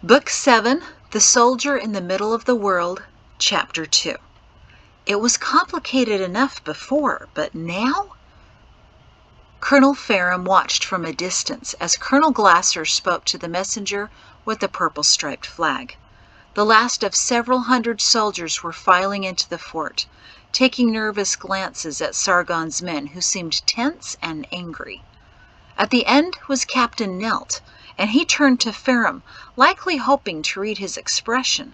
Book 7, The Soldier in the Middle of the World, Chapter 2. It was complicated enough before, but now? Colonel Ferrum watched from a distance as Colonel Glasser spoke to the messenger with the purple-striped flag. The last of several hundred soldiers were filing into the fort, taking nervous glances at Sargon's men, who seemed tense and angry. At the end was Captain Nelt, and he turned to Ferrum, likely hoping to read his expression.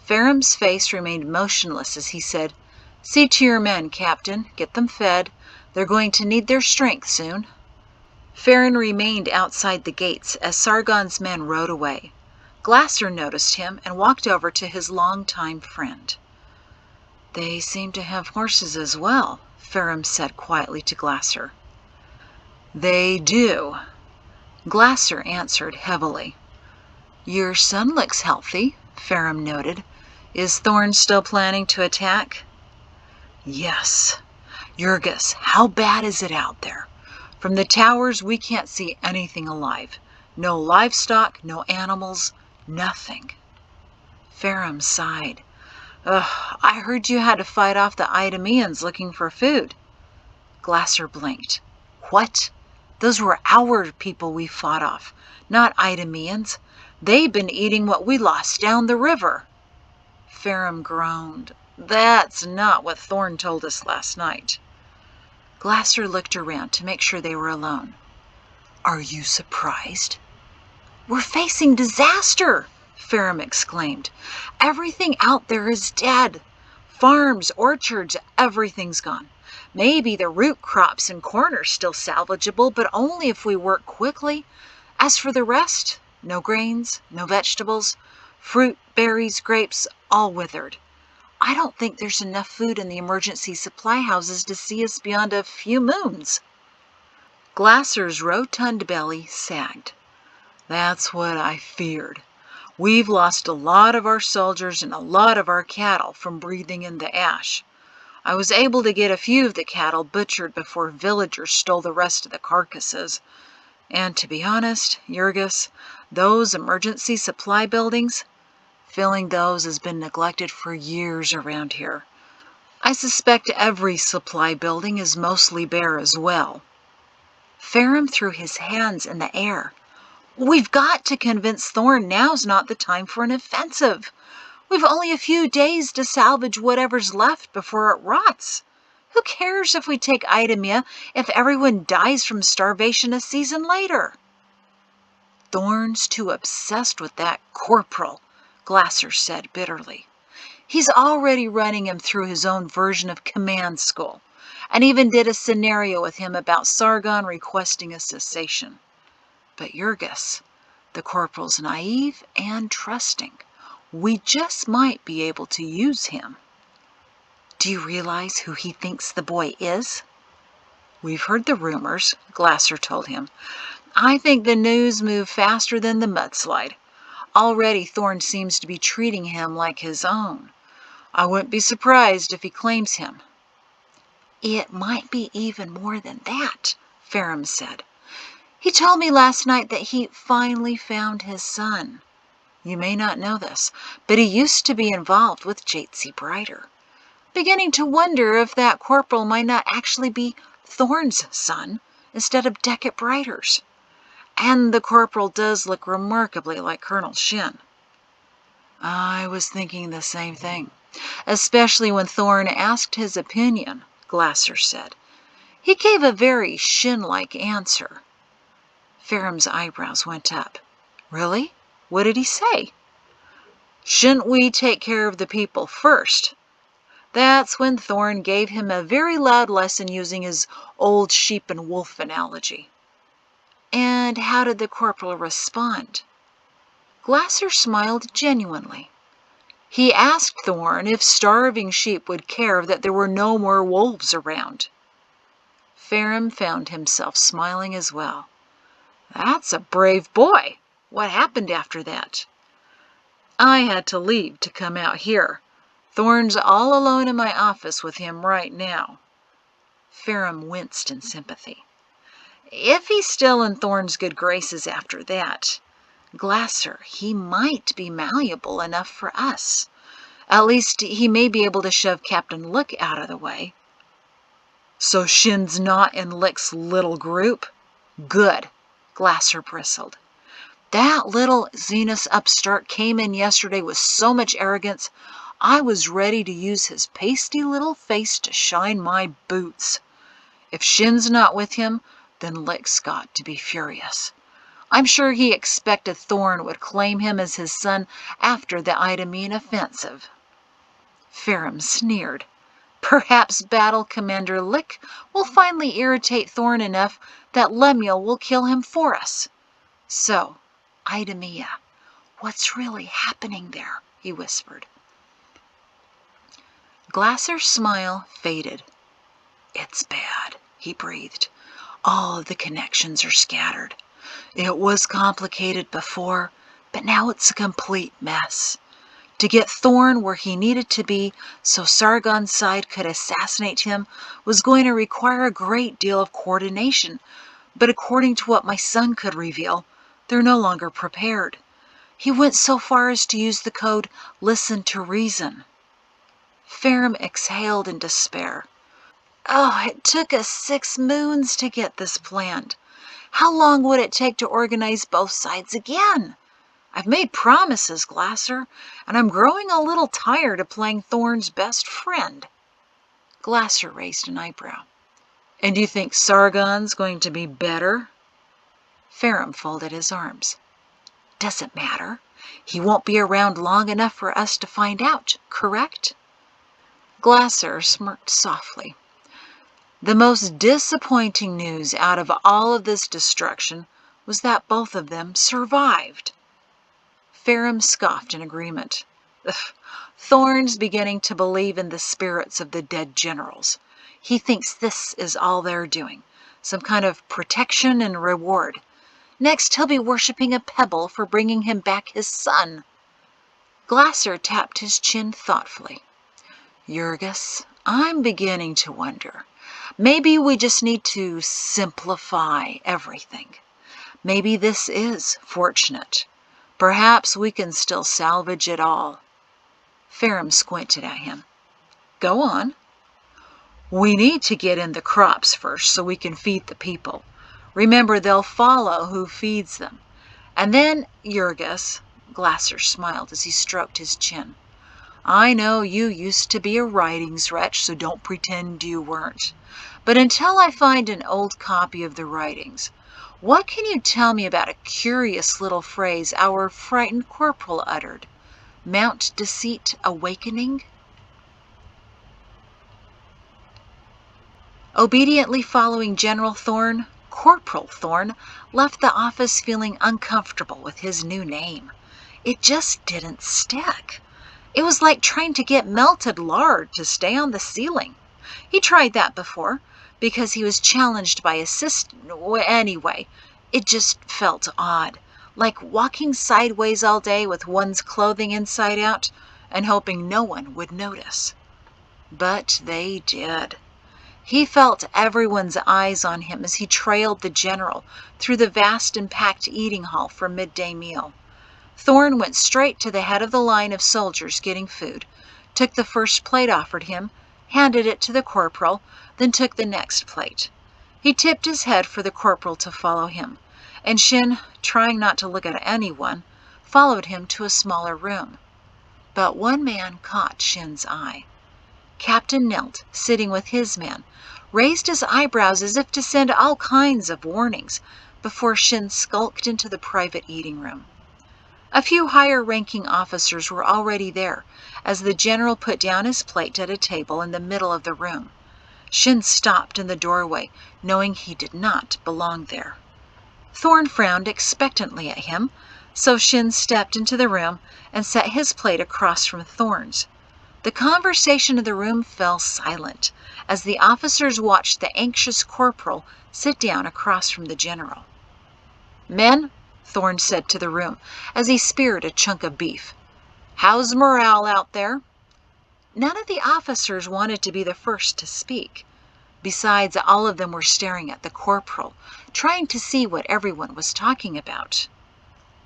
Ferrum's face remained motionless as he said, "See to your men, Captain. Get them fed. They're going to need their strength soon." Ferrum remained outside the gates as Sargon's men rode away. Glasser noticed him and walked over to his longtime friend. "They seem to have horses as well," Ferrum said quietly to Glasser. "They do," Glasser answered heavily. "Your son looks healthy," Ferrum noted. "Is Thorne still planning to attack?" "Yes. Jurgis, how bad is it out there? From the towers we can't see anything alive. No livestock, no animals, nothing." Ferrum sighed. "I heard you had to fight off the Idumeans looking for food." Glasser blinked. "What? Those were our people we fought off, not Idumeans. They've been eating what we lost down the river." Ferrum groaned. "That's not what Thorne told us last night." Glasser looked around to make sure they were alone. "Are you surprised?" "We're facing disaster!" Ferrum exclaimed. "Everything out there is dead. Farms, orchards, everything's gone. Maybe the root crops and corn are still salvageable, but only if we work quickly. As for the rest, no grains, no vegetables, fruit, berries, grapes, all withered. I don't think there's enough food in the emergency supply houses to see us beyond a few moons." Glasser's rotund belly sagged. "That's what I feared. We've lost a lot of our soldiers and a lot of our cattle from breathing in the ash. I was able to get a few of the cattle butchered before villagers stole the rest of the carcasses. And to be honest, Jurgis, those emergency supply buildings, filling those has been neglected for years around here. I suspect every supply building is mostly bare as well." Ferrum threw his hands in the air. "We've got to convince Thorne now's not the time for an offensive. We've only a few days to salvage whatever's left before it rots. Who cares if we take Idumea if everyone dies from starvation a season later?" "Thorne's too obsessed with that corporal," Glasser said bitterly. "He's already running him through his own version of command school, and even did a scenario with him about Sargon requesting a cessation. But Jurgis, the corporal's naive and trusting. We just might be able to use him." "Do you realize who he thinks the boy is?" "We've heard the rumors," Glasser told him. "I think the news moved faster than the mudslide. Already Thorne seems to be treating him like his own. I wouldn't be surprised if he claims him." "It might be even more than that," Ferrum said. "He told me last night that he finally found his son. You may not know this, but he used to be involved with Jatesy Brighter. Beginning to wonder if that corporal might not actually be Thorne's son instead of Deckett Brighter's. And the corporal does look remarkably like Colonel Shin." "I was thinking the same thing, especially when Thorne asked his opinion," Glasser said. "He gave a very Shin-like answer." Ferrum's eyebrows went up. "Really? What did he say?" "Shouldn't we take care of the people first?" That's when Thorne gave him a very loud lesson using his old sheep and wolf analogy. "And how did the corporal respond?" Glasser smiled genuinely. "He asked Thorne if starving sheep would care that there were no more wolves around." Ferrum found himself smiling as well. "That's a brave boy. What happened after that?" "I had to leave to come out here. Thorne's all alone in my office with him right now." Ferrum winced in sympathy. "If he's still in Thorne's good graces after that, Glasser, he might be malleable enough for us. At least he may be able to shove Captain Lick out of the way." "So Shin's not in Lick's little group?" "Good," Glasser bristled. "That little Zenus upstart came in yesterday with so much arrogance, I was ready to use his pasty little face to shine my boots. If Shin's not with him, then Lick's got to be furious. I'm sure he expected Thorne would claim him as his son after the Idomene offensive." Ferrum sneered. "Perhaps Battle Commander Lick will finally irritate Thorne enough that Lemuel will kill him for us. So, Idamia, what's really happening there?" he whispered. Glasser's smile faded. "It's bad," he breathed. "All of the connections are scattered. It was complicated before, but now it's a complete mess. To get Thorne where he needed to be so Sargon's side could assassinate him was going to require a great deal of coordination, but according to what my son could reveal, they're no longer prepared. He went so far as to use the code "Listen to Reason." Ferrum exhaled in despair. "Oh, it took us 6 moons to get this planned. How long would it take to organize both sides again? I've made promises, Glasser, and I'm growing a little tired of playing Thorne's best friend." Glasser raised an eyebrow. "And do you think Sargon's going to be better?" Ferrum folded his arms. "Doesn't matter. He won't be around long enough for us to find out, correct?" Glasser smirked softly. The most disappointing news out of all of this destruction was that both of them survived. Ferrum scoffed in agreement. "Ugh, Thorne's beginning to believe in the spirits of the dead generals. He thinks this is all they're doing, some kind of protection and reward. Next he'll be worshipping a pebble for bringing him back his son." Glasser tapped his chin thoughtfully. "Jurgis, I'm beginning to wonder. Maybe we just need to simplify everything. Maybe this is fortunate. Perhaps we can still salvage it all." Ferrum squinted at him. "Go on." "We need to get in the crops first so we can feed the people. Remember, they'll follow who feeds them. And then, Jurgis," Glasser smiled as he stroked his chin, "I know you used to be a writings wretch, so don't pretend you weren't. But until I find an old copy of the writings, what can you tell me about a curious little phrase our frightened corporal uttered? Mount Deceit awakening?" Obediently following General Thorne, Corporal Thorne left the office feeling uncomfortable with his new name. It just didn't stick. It was like trying to get melted lard to stay on the ceiling. He tried that before, because he was challenged by anyway, it just felt odd, like walking sideways all day with one's clothing inside out and hoping no one would notice. But they did. He felt everyone's eyes on him as he trailed the general through the vast and packed eating hall for midday meal. Thorne went straight to the head of the line of soldiers getting food, took the first plate offered him, handed it to the corporal, then took the next plate. He tipped his head for the corporal to follow him, and Shin, trying not to look at anyone, followed him to a smaller room. But one man caught Shin's eye. Captain Nelt, sitting with his men, raised his eyebrows as if to send all kinds of warnings before Shin skulked into the private eating room. A few higher-ranking officers were already there, as the general put down his plate at a table in the middle of the room. Shin stopped in the doorway, knowing he did not belong there. Thorne frowned expectantly at him, so Shin stepped into the room and set his plate across from Thorne's. The conversation in the room fell silent, as the officers watched the anxious corporal sit down across from the general. "Men," Thorne said to the room as he speared a chunk of beef, "how's morale out there?" None of the officers wanted to be the first to speak. Besides, all of them were staring at the corporal, trying to see what everyone was talking about.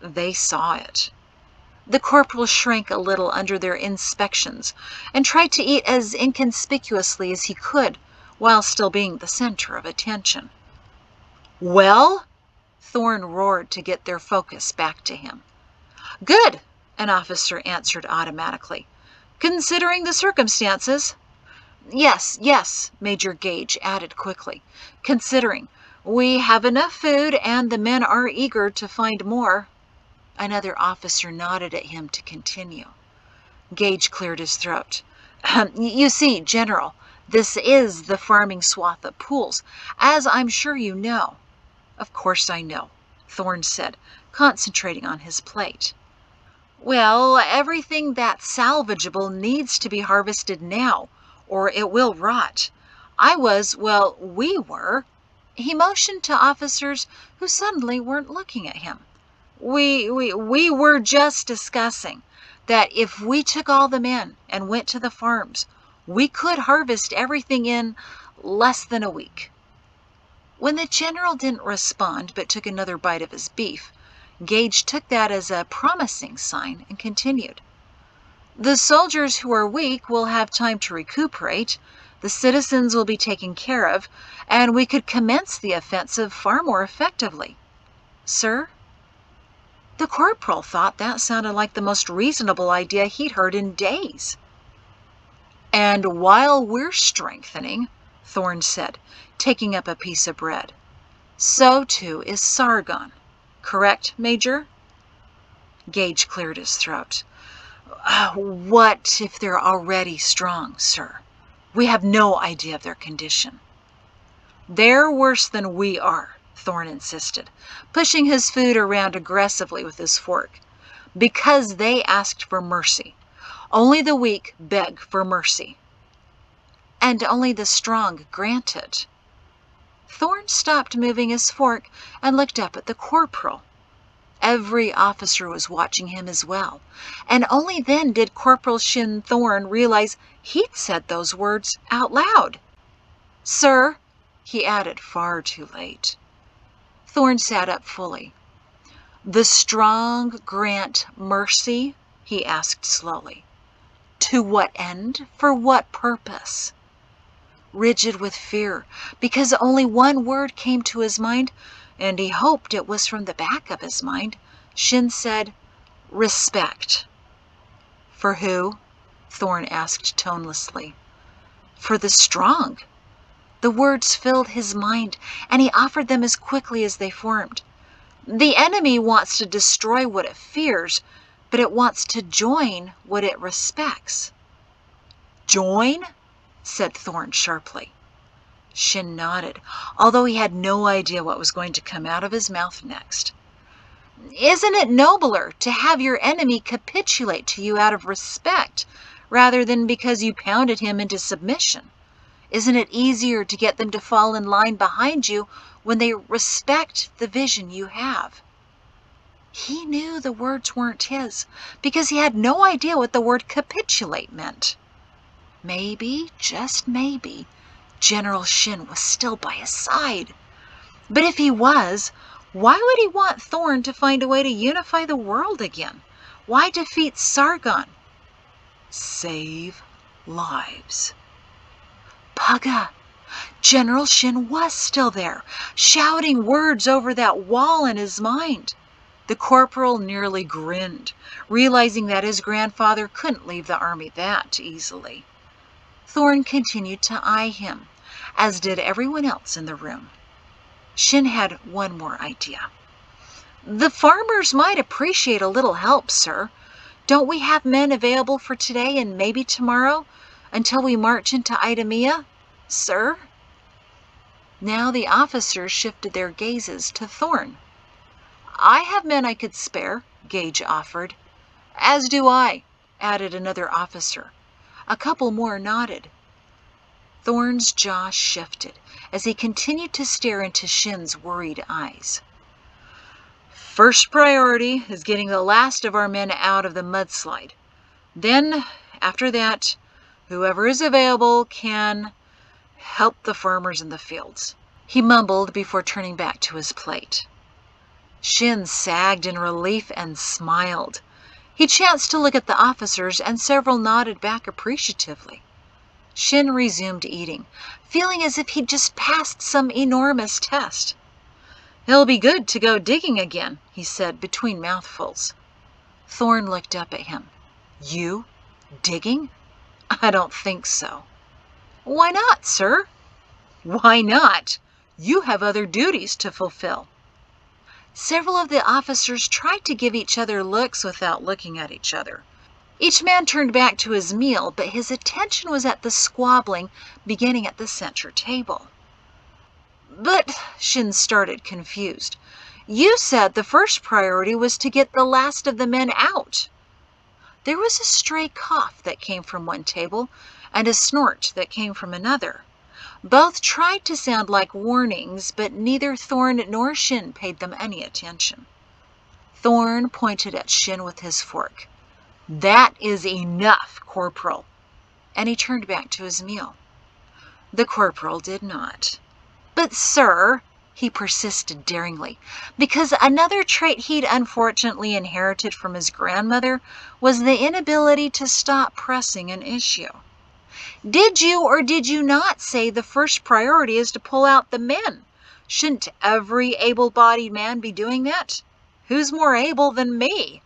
They saw it. The corporal shrank a little under their inspections and tried to eat as inconspicuously as he could while still being the center of attention. "Well?" Thorne roared to get their focus back to him. "Good," an officer answered automatically. "Considering the circumstances." Yes, Major Gage added quickly. "Considering. We have enough food and the men are eager to find more." Another officer nodded at him to continue. Gage cleared his throat. "You see, General, this is the farming swath of pools, as I'm sure you know." "Of course I know," Thorne said, concentrating on his plate. "Well, everything that's salvageable needs to be harvested now, or it will rot. We were." He motioned to officers who suddenly weren't looking at him. We were just discussing that if we took all the men and went to the farms, we could harvest everything in less than a week." When the general didn't respond but took another bite of his beef, Gage took that as a promising sign and continued. "The soldiers who are weak will have time to recuperate, the citizens will be taken care of, and we could commence the offensive far more effectively." "Sir?" The corporal thought that sounded like the most reasonable idea he'd heard in days. "And while we're strengthening," Thorne said, taking up a piece of bread, "so too is Sargon. Correct, Major?" Gage cleared his throat. "What if they're already strong, sir? We have no idea of their condition." "They're worse than we are," Thorne insisted, pushing his food around aggressively with his fork. "Because they asked for mercy. Only the weak beg for mercy." "And only the strong grant it." Thorne stopped moving his fork and looked up at the corporal. Every officer was watching him as well, and only then did Corporal Shin Thorne realize he'd said those words out loud. "Sir," he added far too late. Thorne sat up fully. "The strong grant mercy?" he asked slowly. "To what end? For what purpose?" Rigid with fear, because only one word came to his mind, and he hoped it was from the back of his mind, Shin said, "Respect." "For who?" Thorne asked tonelessly. "For the strong." The words filled his mind, and he offered them as quickly as they formed. "The enemy wants to destroy what it fears, but it wants to join what it respects." "Join?" said Thorne sharply. Shin nodded, although he had no idea what was going to come out of his mouth next. "Isn't it nobler to have your enemy capitulate to you out of respect, rather than because you pounded him into submission? Isn't it easier to get them to fall in line behind you when they respect the vision you have?" He knew the words weren't his, because he had no idea what the word capitulate meant. Maybe, just maybe, General Shin was still by his side. But if he was, why would he want Thorne to find a way to unify the world again? Why defeat Sargon? Save lives. Pugga! General Shin was still there, shouting words over that wall in his mind. The corporal nearly grinned, realizing that his grandfather couldn't leave the army that easily. Thorne continued to eye him, as did everyone else in the room. Shin had one more idea. "The farmers might appreciate a little help, sir. Don't we have men available for today and maybe tomorrow, until we march into Idumea, sir?" Now the officers shifted their gazes to Thorne. "I have men I could spare," Gage offered. "As do I," added another officer. A couple more nodded. Thorne's jaw shifted as he continued to stare into Shin's worried eyes. "First priority is getting the last of our men out of the mudslide. Then, after that, whoever is available can help the farmers in the fields," he mumbled before turning back to his plate. Shin sagged in relief and smiled. He chanced to look at the officers, and several nodded back appreciatively. Shin resumed eating, feeling as if he'd just passed some enormous test. "It'll be good to go digging again," he said between mouthfuls. Thorne looked up at him. "You? Digging? I don't think so." "Why not, sir?" "Why not? You have other duties to fulfill." Several of the officers tried to give each other looks without looking at each other. Each man turned back to his meal, but his attention was at the squabbling beginning at the center table. "But," Shin started, confused, "you said the first priority was to get the last of the men out." There was a stray cough that came from one table and a snort that came from another. Both tried to sound like warnings, but neither Thorne nor Shin paid them any attention. Thorne pointed at Shin with his fork. "That is enough, Corporal," and he turned back to his meal. The corporal did not. "But, sir," he persisted daringly, because another trait he'd unfortunately inherited from his grandmother was the inability to stop pressing an issue. "Did you or did you not say the first priority is to pull out the men? Shouldn't every able-bodied man be doing that? Who's more able than me?"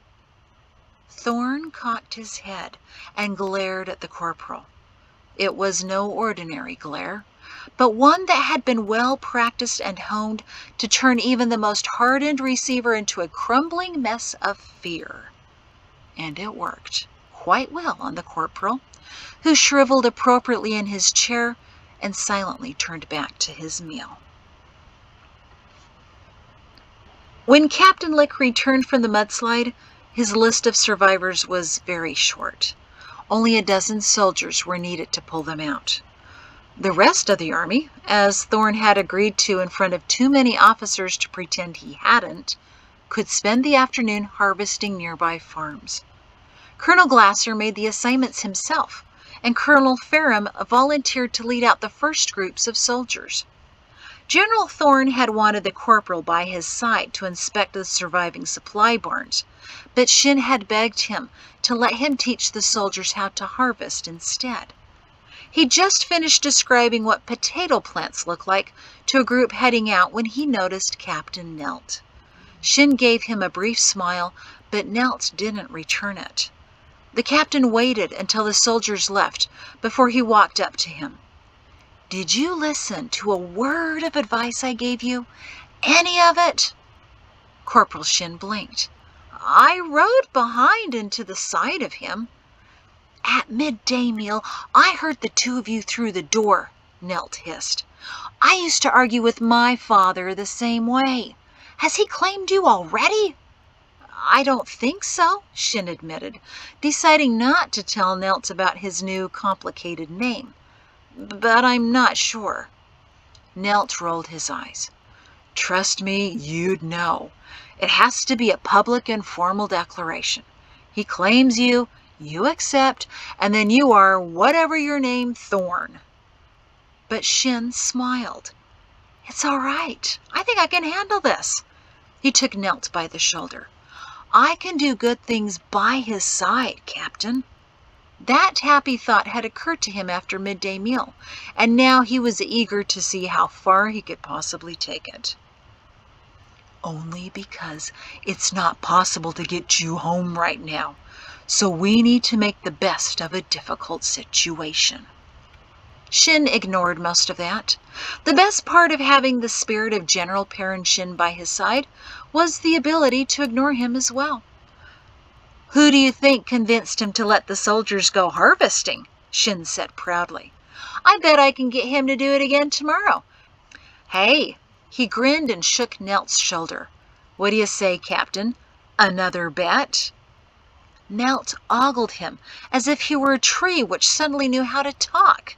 Thorne cocked his head and glared at the corporal. It was no ordinary glare, but one that had been well practiced and honed to turn even the most hardened receiver into a crumbling mess of fear. And it worked quite well on the corporal, who shriveled appropriately in his chair and silently turned back to his meal. When Captain Lick returned from the mudslide, his list of survivors was very short. Only a dozen soldiers were needed to pull them out. The rest of the army, as Thorne had agreed to in front of too many officers to pretend he hadn't, could spend the afternoon harvesting nearby farms. Colonel Glasser made the assignments himself, and Colonel Ferrum volunteered to lead out the first groups of soldiers. General Thorne had wanted the corporal by his side to inspect the surviving supply barns, but Shin had begged him to let him teach the soldiers how to harvest instead. He'd just finished describing what potato plants look like to a group heading out when he noticed Captain Nelt. Shin gave him a brief smile, but Nelt didn't return it. The captain waited until the soldiers left before he walked up to him. "Did you listen to a word of advice I gave you? Any of it?" Corporal Shin blinked. "I rode behind and to the side of him." "At midday meal, I heard the two of you through the door," Nelt hissed. "I used to argue with my father the same way. Has he claimed you already?" "I don't think so," Shin admitted, deciding not to tell Nelt about his new complicated name. "But I'm not sure." Nelt rolled his eyes. "Trust me, you'd know. It has to be a public and formal declaration. He claims you, you accept, and then you are, whatever your name, Thorne." But Shin smiled. "It's all right. I think I can handle this." He took Nelt by the shoulder. "I can do good things by his side, Captain." That happy thought had occurred to him after midday meal, and now he was eager to see how far he could possibly take it. "Only because it's not possible to get you home right now, so we need to make the best of a difficult situation." Shin ignored most of that. The best part of having the spirit of General Perrin Shin by his side was the ability to ignore him as well. "Who do you think convinced him to let the soldiers go harvesting?" Shin said proudly. "I bet I can get him to do it again tomorrow. Hey," he grinned and shook Nelt's shoulder. "What do you say, Captain? Another bet?" Nelt ogled him as if he were a tree which suddenly knew how to talk.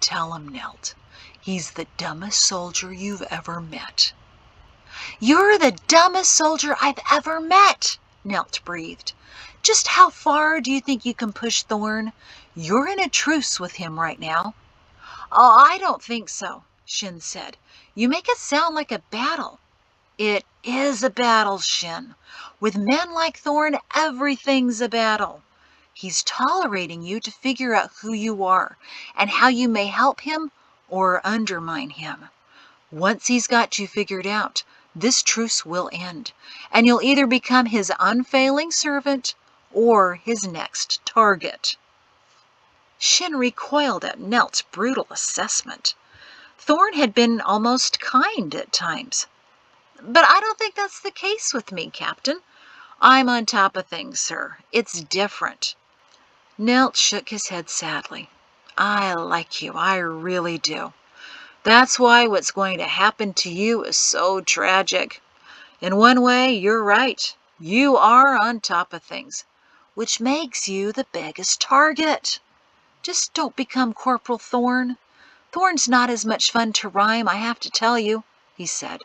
"Tell him, Nelt. He's the dumbest soldier you've ever met." "You're the dumbest soldier I've ever met," Nelt breathed. "Just how far do you think you can push Thorne? You're in a truce with him right now." "Oh, I don't think so," Shin said. "You make it sound like a battle." "It is a battle, Shin. With men like Thorne, everything's a battle. He's tolerating you to figure out who you are and how you may help him or undermine him. Once he's got you figured out, this truce will end, and you'll either become his unfailing servant or his next target. Shin recoiled at Nelt's brutal assessment. Thorne had been almost kind at times. But I don't think that's the case with me, Captain. I'm on top of things, sir. It's different. Nelt shook his head sadly. I like you, I really do. That's why what's going to happen to you is so tragic. In one way, you're right. You are on top of things, which makes you the biggest target. Just don't become Corporal Thorne. Thorne's not as much fun to rhyme, I have to tell you, he said.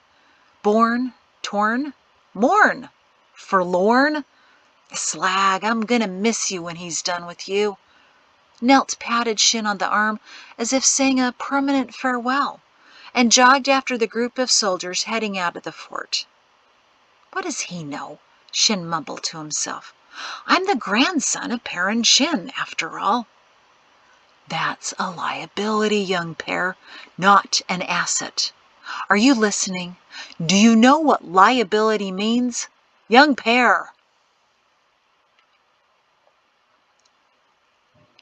Born, torn, mourn, forlorn. Slag, I'm gonna miss you when he's done with you. Nelt patted Shin on the arm as if saying a permanent farewell, and jogged after the group of soldiers heading out of the fort. What does he know? Shin mumbled to himself. I'm the grandson of Perrin Shin, after all. That's a liability, young pair, not an asset. Are you listening? Do you know what liability means? Young pair.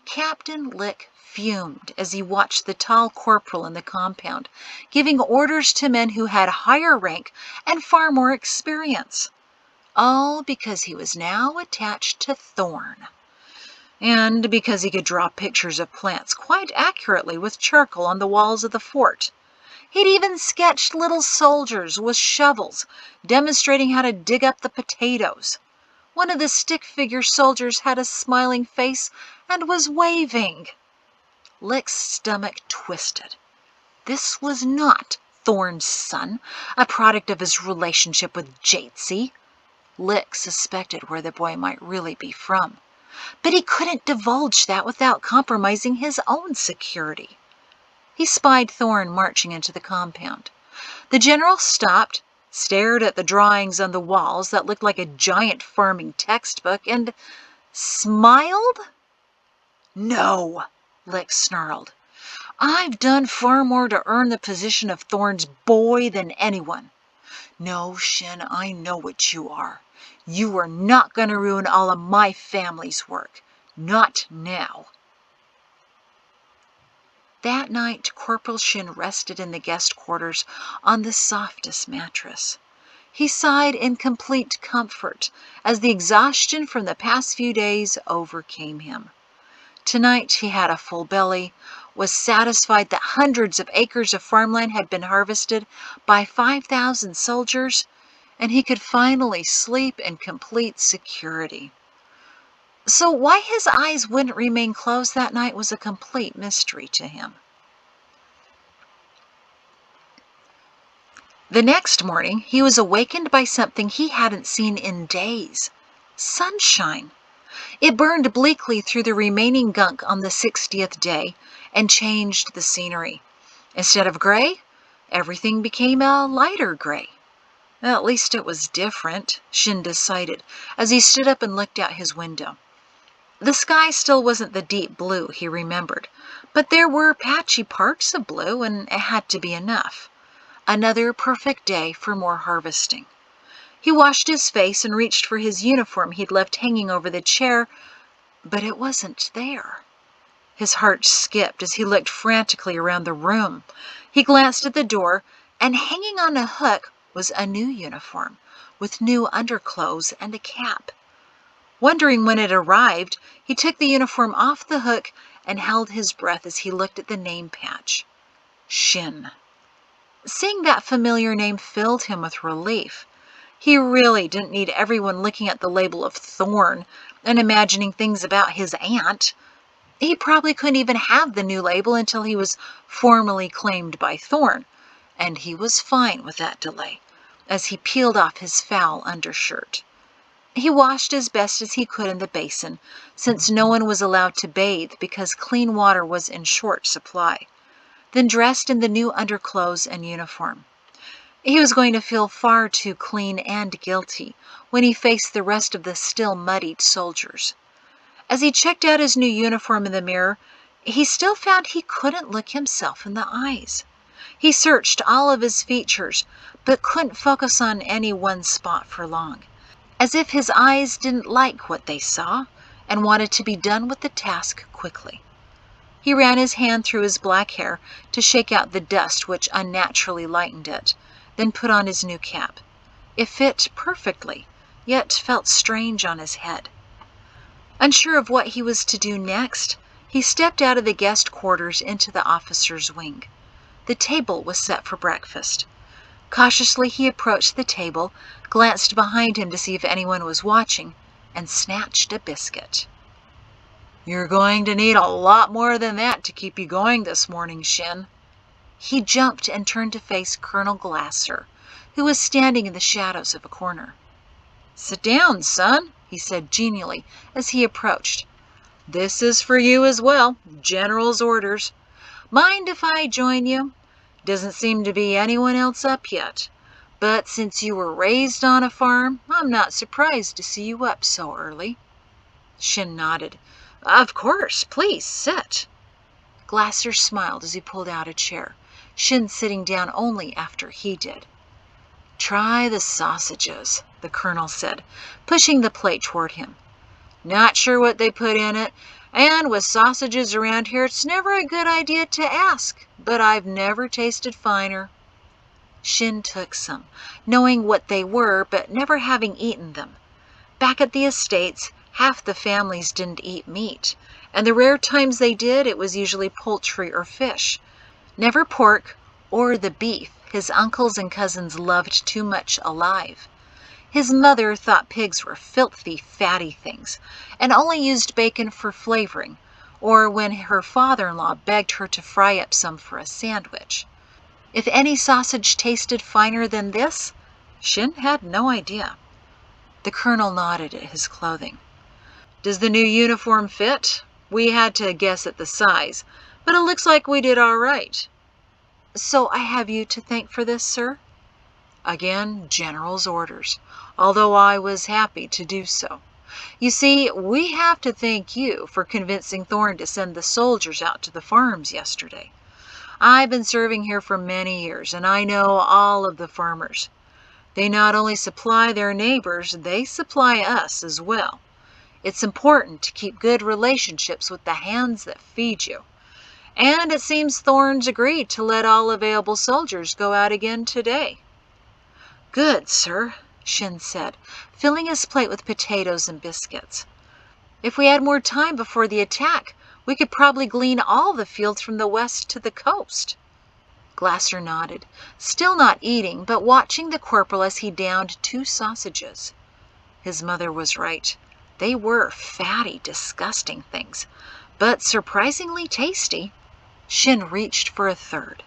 Captain Lick fumed as he watched the tall corporal in the compound, giving orders to men who had higher rank and far more experience. All because he was now attached to Thorne, and because he could draw pictures of plants quite accurately with charcoal on the walls of the fort. He'd even sketched little soldiers with shovels, demonstrating how to dig up the potatoes. One of the stick-figure soldiers had a smiling face and was waving. Lick's stomach twisted. This was not Thorne's son, a product of his relationship with Jatesy. Lick suspected where the boy might really be from, but he couldn't divulge that without compromising his own security. He spied Thorne marching into the compound. The general stopped, stared at the drawings on the walls that looked like a giant farming textbook, and smiled? No, Lick snarled. I've done far more to earn the position of Thorne's boy than anyone. No, Shin, I know what you are. You are not going to ruin all of my family's work. Not now. That night, Corporal Shin rested in the guest quarters on the softest mattress. He sighed in complete comfort as the exhaustion from the past few days overcame him. Tonight he had a full belly, was satisfied that hundreds of acres of farmland had been harvested by 5,000 soldiers, and he could finally sleep in complete security. So why his eyes wouldn't remain closed that night was a complete mystery to him. The next morning, he was awakened by something he hadn't seen in days. Sunshine. It burned bleakly through the remaining gunk on the 60th day and changed the scenery. Instead of gray, everything became a lighter gray. At least it was different, Shin decided, as he stood up and looked out his window. The sky still wasn't the deep blue he remembered, but there were patchy parts of blue, and it had to be enough. Another perfect day for more harvesting. He washed his face and reached for his uniform he'd left hanging over the chair, but it wasn't there. His heart skipped as he looked frantically around the room. He glanced at the door, and hanging on a hook was a new uniform, with new underclothes and a cap. Wondering when it arrived, he took the uniform off the hook and held his breath as he looked at the name patch. Shin. Seeing that familiar name filled him with relief. He really didn't need everyone looking at the label of Thorne and imagining things about his aunt. He probably couldn't even have the new label until he was formally claimed by Thorne, and he was fine with that delay, as he peeled off his foul undershirt. He washed as best as he could in the basin, since no one was allowed to bathe because clean water was in short supply, then dressed in the new underclothes and uniform. He was going to feel far too clean and guilty when he faced the rest of the still muddied soldiers. As he checked out his new uniform in the mirror, he still found he couldn't look himself in the eyes. He searched all of his features, but couldn't focus on any one spot for long, as if his eyes didn't like what they saw and wanted to be done with the task quickly. He ran his hand through his black hair to shake out the dust which unnaturally lightened it, then put on his new cap. It fit perfectly, yet felt strange on his head. Unsure of what he was to do next, he stepped out of the guest quarters into the officers' wing. The table was set for breakfast. Cautiously he approached the table, glanced behind him to see if anyone was watching, and snatched a biscuit. "You're going to need a lot more than that to keep you going this morning, Shin." He jumped and turned to face Colonel Glasser, who was standing in the shadows of a corner. "Sit down, son," he said genially as he approached. "This is for you as well, General's orders. Mind if I join you? Doesn't seem to be anyone else up yet. But since you were raised on a farm, I'm not surprised to see you up so early." Shin nodded. "Of course, please sit." Glasser smiled as he pulled out a chair, Shin sitting down only after he did. "Try the sausages," the colonel said, pushing the plate toward him. "Not sure what they put in it, and with sausages around here it's never a good idea to ask, but I've never tasted finer." Shin took some, knowing what they were but never having eaten them. Back at the estates, half the families didn't eat meat, and the rare times they did, it was usually poultry or fish. Never pork or the beef his uncles and cousins loved too much alive. His mother thought pigs were filthy, fatty things, and only used bacon for flavoring, or when her father-in-law begged her to fry up some for a sandwich. If any sausage tasted finer than this, Shin had no idea. The colonel nodded at his clothing. "Does the new uniform fit? We had to guess at the size, but it looks like we did all right." "So I have you to thank for this, sir?" Again, General's orders, although I was happy to do so. "You see, we have to thank you for convincing Thorne to send the soldiers out to the farms yesterday. I've been serving here for many years, and I know all of the farmers. They not only supply their neighbors, they supply us as well. It's important to keep good relationships with the hands that feed you. And it seems Thorne's agreed to let all available soldiers go out again today." "Good, sir," Shin said, filling his plate with potatoes and biscuits. "If we had more time before the attack, we could probably glean all the fields from the west to the coast." Glasser nodded, still not eating, but watching the corporal as he downed 2 sausages. His mother was right. They were fatty, disgusting things, but surprisingly tasty. Shin reached for a third.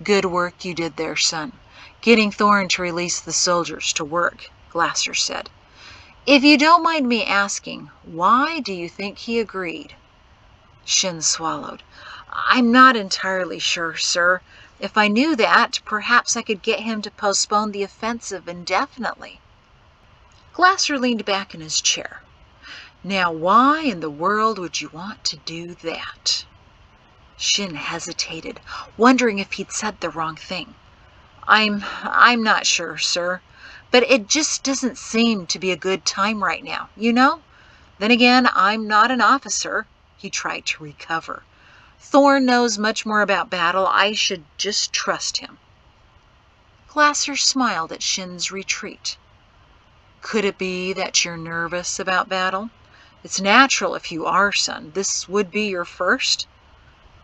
"Good work you did there, son, getting Thorne to release the soldiers to work," Glasser said. "If you don't mind me asking, why do you think he agreed?" Shin swallowed. "I'm not entirely sure, sir. If I knew that, perhaps I could get him to postpone the offensive indefinitely." Glasser leaned back in his chair. "Now, why in the world would you want to do that?" Shin hesitated, wondering if he'd said the wrong thing. I'm not sure, sir, but it just doesn't seem to be a good time right now, you know? Then again, I'm not an officer." He tried to recover. "Thorne knows much more about battle. I should just trust him." Glasser smiled at Shin's retreat. "Could it be that you're nervous about battle? It's natural if you are, son. This would be your first?"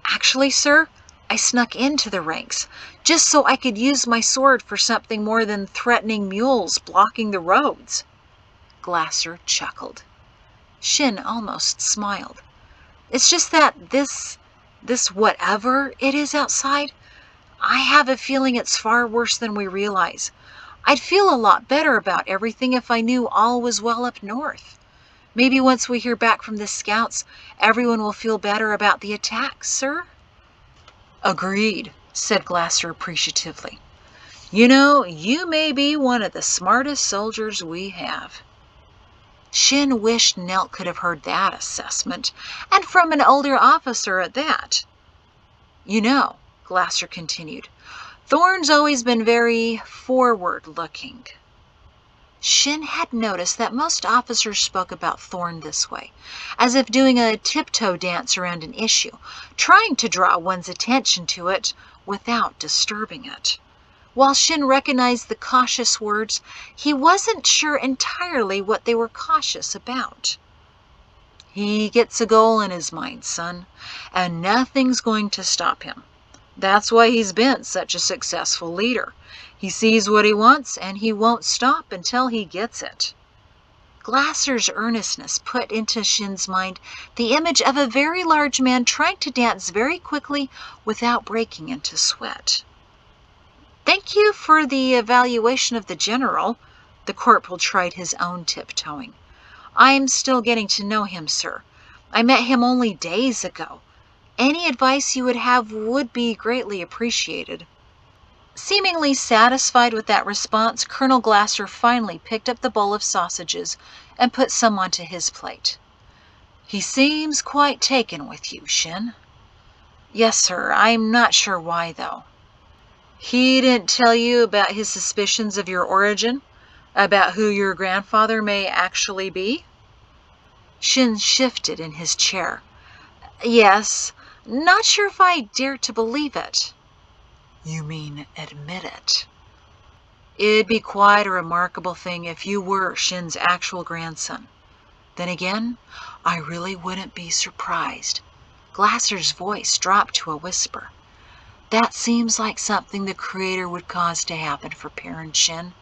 "Actually, sir, I snuck into the ranks, just so I could use my sword for something more than threatening mules blocking the roads." Glasser chuckled. Shin almost smiled. "It's just that this whatever it is outside, I have a feeling it's far worse than we realize. I'd feel a lot better about everything if I knew all was well up north. Maybe once we hear back from the scouts, everyone will feel better about the attack, sir?" "Agreed," said Glasser appreciatively. You know, you may be one of the smartest soldiers we have." Shin wished Nelt could have heard that assessment, and from an older officer at that. "You know," Glasser continued, "Thorne's always been very forward-looking." Shin had noticed that most officers spoke about Thorne this way, as if doing a tiptoe dance around an issue, trying to draw one's attention to it without disturbing it. While Shin recognized the cautious words, he wasn't sure entirely what they were cautious about. "He gets a goal in his mind, son, and nothing's going to stop him. That's why he's been such a successful leader. He sees what he wants, and he won't stop until he gets it." Glasser's earnestness put into Shin's mind the image of a very large man trying to dance very quickly without breaking into sweat. "Thank you for the evaluation of the general." The corporal tried his own tiptoeing. "I'm still getting to know him, sir. I met him only days ago. Any advice you would have would be greatly appreciated." Seemingly satisfied with that response, Colonel Glasser finally picked up the bowl of sausages and put some onto his plate. "He seems quite taken with you, Shin." "Yes, sir. I'm not sure why, though." "He didn't tell you about his suspicions of your origin? About who your grandfather may actually be?" Shin shifted in his chair. "Yes. Not sure if I dare to believe it." "You mean admit it?" "It'd be quite a remarkable thing if you were Shin's actual grandson. Then again, I really wouldn't be surprised." Glasser's voice dropped to a whisper. "That seems like something the Creator would cause to happen for Parent Shin.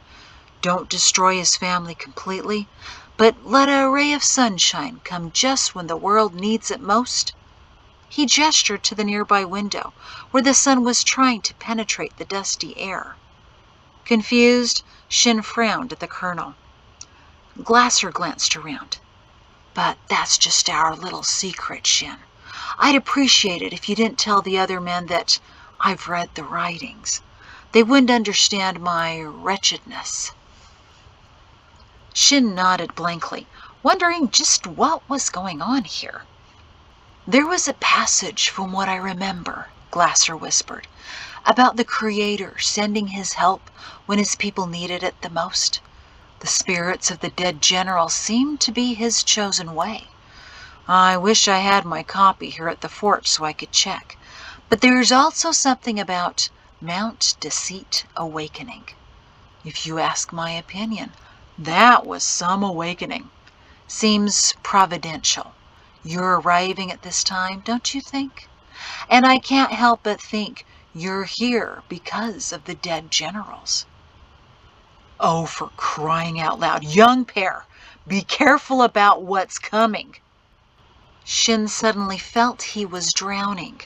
Don't destroy his family completely, but let a ray of sunshine come just when the world needs it most." He gestured to the nearby window, where the sun was trying to penetrate the dusty air. Confused, Shin frowned at the colonel. Glasser glanced around. "But that's just our little secret, Shin. I'd appreciate it if you didn't tell the other men that I've read the writings. They wouldn't understand my wretchedness." Shin nodded blankly, wondering just what was going on here. "There was a passage, from what I remember," Glasser whispered, "about the Creator sending his help when his people needed it the most. The spirits of the dead general seemed to be his chosen way. I wish I had my copy here at the fort so I could check. But there's also something about Mount Deceit awakening. If you ask my opinion, that was some awakening. Seems providential. You're arriving at this time, don't you think? And I can't help but think you're here because of the dead generals." "Oh, for crying out loud, young pair, be careful about what's coming." Shin suddenly felt he was drowning.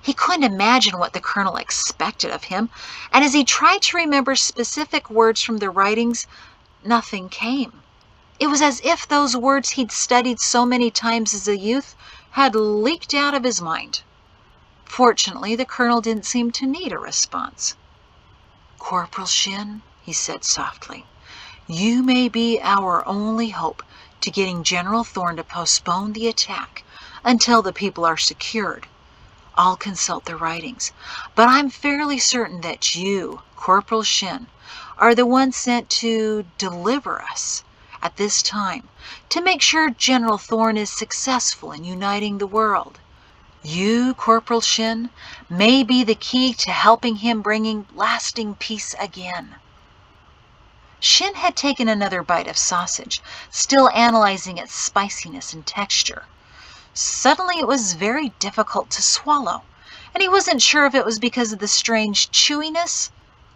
He couldn't imagine what the colonel expected of him, and as he tried to remember specific words from the writings, nothing came. It was as if those words he'd studied so many times as a youth had leaked out of his mind. Fortunately, the colonel didn't seem to need a response. "Corporal Shin," he said softly, "you may be our only hope to getting General Thorne to postpone the attack until the people are secured. I'll consult the writings, but I'm fairly certain that you, Corporal Shin, are the one sent to deliver us at this time, to make sure General Thorne is successful in uniting the world. You, Corporal Shin, may be the key to helping him bringing lasting peace again." Shin had taken another bite of sausage, still analyzing its spiciness and texture. Suddenly it was very difficult to swallow, and he wasn't sure if it was because of the strange chewiness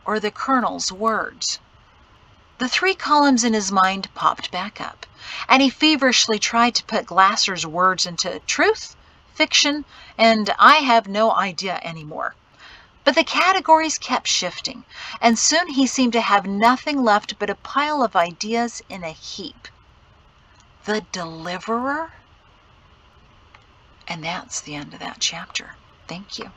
or the colonel's words. The 3 columns in his mind popped back up, and he feverishly tried to put Glasser's words into truth, fiction, and I have no idea anymore. But the categories kept shifting, and soon he seemed to have nothing left but a pile of ideas in a heap. The Deliverer? And that's the end of that chapter. Thank you.